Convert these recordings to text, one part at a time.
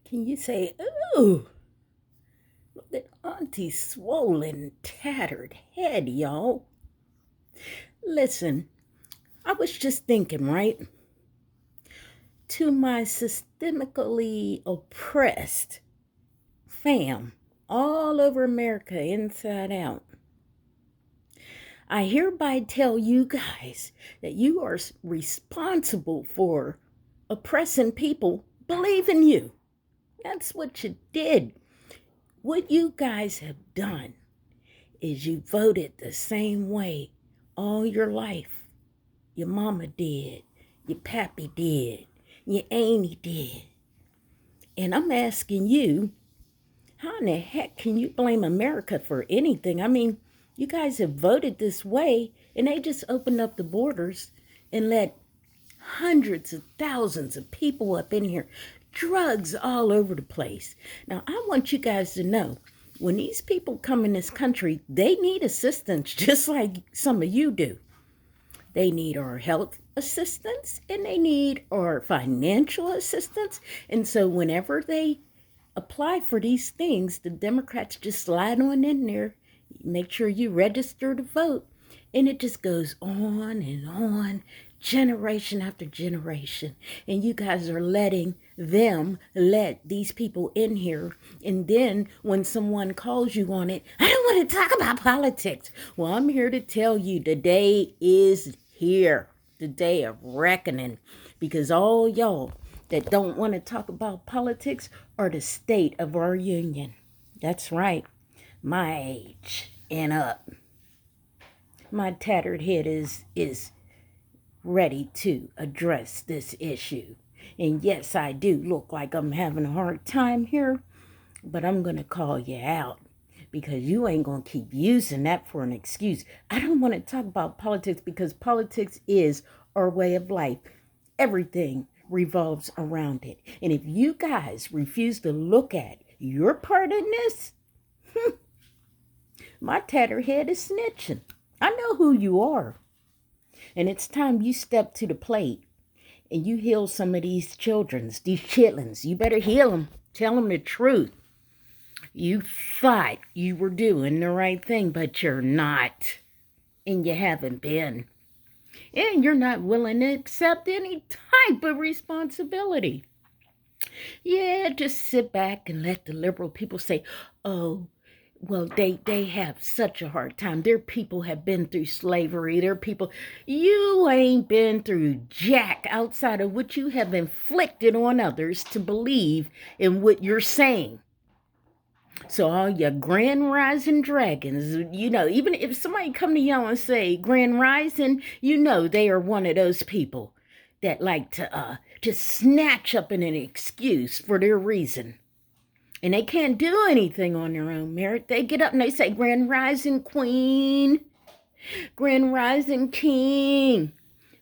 Can you say, ooh, look at Auntie's swollen, tattered head, y'all? Listen, I was just thinking, right? To my systemically oppressed fam all over America, inside out, I hereby tell you guys that you are responsible for oppressing people believing you. That's what you did. What you guys have done is you voted the same way all your life. Your mama did, your pappy did, your auntie did. And I'm asking you, how in the heck can you blame America for anything? I mean, you guys have voted this way, and they just opened up the borders and let hundreds of thousands of people up in here, drugs all over the place. Now, I want you guys to know, when these people come in this country, they need assistance just like some of you do. They need our health assistance and they need our financial assistance. And so whenever they apply for these things, the Democrats just slide on in there, make sure you register to vote, and it just goes on and on, generation after generation. And you guys are letting them let these people in here. And then when someone calls you on it, I don't want to talk about politics. Well, I'm here to tell you the day is here, the day of reckoning, because all y'all that don't want to talk about politics are the state of our union. That's right, my age and up. My tattered head is ready to address this issue. And yes, I do look like I'm having a hard time here, but I'm going to call you out because you ain't going to keep using that for an excuse. I don't want to talk about politics because politics is our way of life. Everything revolves around it. And if you guys refuse to look at your part in this, my tattered head is snitching. I know who you are. And it's time you step to the plate and you heal some of these childrens, these chitlins. You better heal them. Tell them the truth. You thought you were doing the right thing, but you're not. And you haven't been. And you're not willing to accept any type of responsibility. Yeah, just sit back and let the liberal people say, oh, well, they have such a hard time. Their people have been through slavery. Their people, you ain't been through jack outside of what you have inflicted on others to believe in what you're saying. So all your Grand Rising dragons, you know, even if somebody come to y'all and say Grand Rising, you know they are one of those people that like to just snatch up an excuse for their reason. And they can't do anything on their own merit. They get up and they say, Grand Rising Queen, Grand Rising King.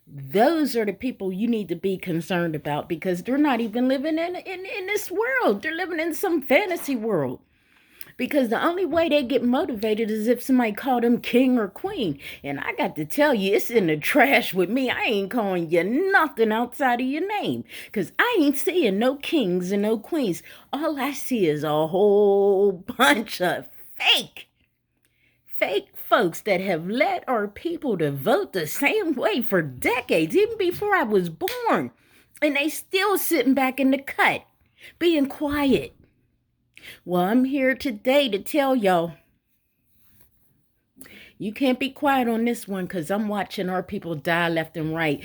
Those are the people you need to be concerned about because they're not even living in this world. They're living in some fantasy world. Because the only way they get motivated is if somebody called them king or queen. And I got to tell you, it's in the trash with me. I ain't calling you nothing outside of your name. Because I ain't seeing no kings and no queens. All I see is a whole bunch of fake folks that have led our people to vote the same way for decades, even before I was born. And they still sitting back in the cut, being quiet. Well, I'm here today to tell y'all, you can't be quiet on this one because I'm watching our people die left and right.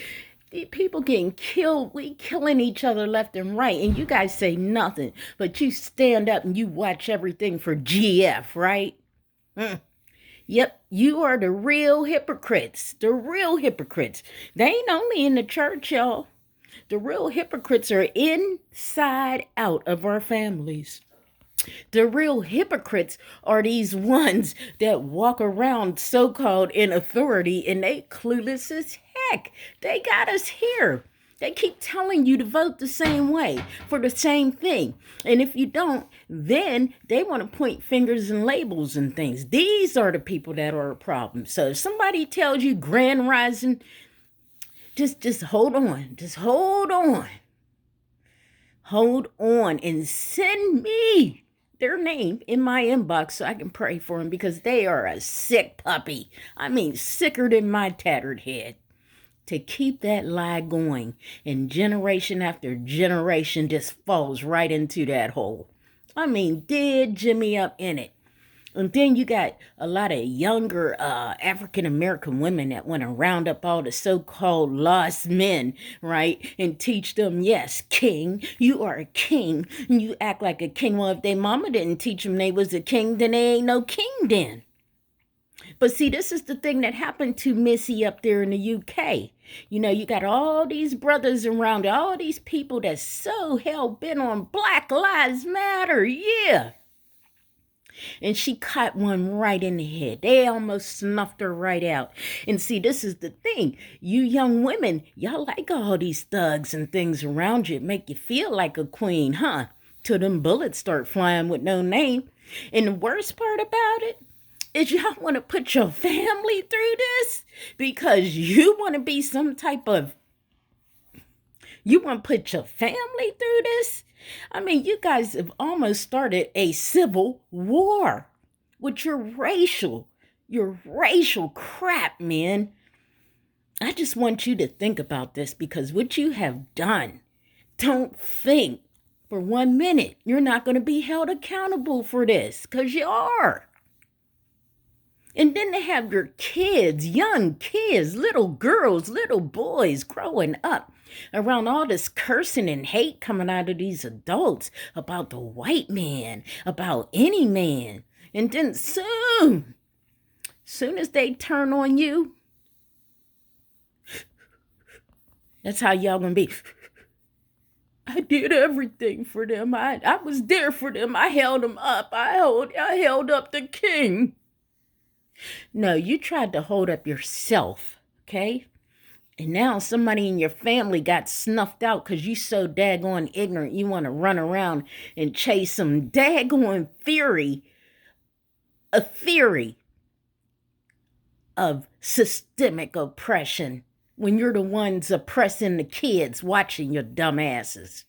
People getting killed, we killing each other left and right, and you guys say nothing, but you stand up and you watch everything for GF, right? Yep, you are the real hypocrites, the real hypocrites. They ain't only in the church, y'all. The real hypocrites are inside out of our families. The real hypocrites are these ones that walk around so-called in authority and they clueless as heck. They got us here. They keep telling you to vote the same way for the same thing. And if you don't, then they want to point fingers and labels and things. These are the people that are a problem. So if somebody tells you Grand Rising, just hold on. Just hold on. hold on and send me their name in my inbox so I can pray for them, because they are a sick puppy. I mean, sicker than my tattered head. To keep that lie going, and generation after generation just falls right into that hole. I mean, dead Jimmy up in it. And then you got a lot of younger African American women that want to round up all the so-called lost men, right? And teach them, yes, king, you are a king. And you act like a king. Well, if their mama didn't teach them they was a king, then they ain't no king then. But see, this is the thing that happened to Missy up there in the UK. You know, you got all these brothers around, all these people that's so hell-bent on Black Lives Matter. Yeah. And she caught one right in the head. They almost snuffed her right out. And see, this is the thing. You young women, y'all like all these thugs and things around you. Make you feel like a queen, huh? Till them bullets start flying with no name. And the worst part about it is y'all want to put your family through this because you want to be some type of, you want to put your family through this? I mean, you guys have almost started a civil war with your racial crap, man. I just want you to think about this, because what you have done, don't think for 1 minute you're not going to be held accountable for this, because you are. And then they have your kids, young kids, little girls, little boys growing up around all this cursing and hate coming out of these adults about the white man, about any man. And then soon as they turn on you, that's how y'all gonna be. I did everything for them. I was there for them. I held them up. I held up the king. No, you tried to hold up yourself, okay? And now somebody in your family got snuffed out because you so daggone ignorant. You want to run around and chase some daggone a theory of systemic oppression when you're the ones oppressing the kids watching your dumb asses.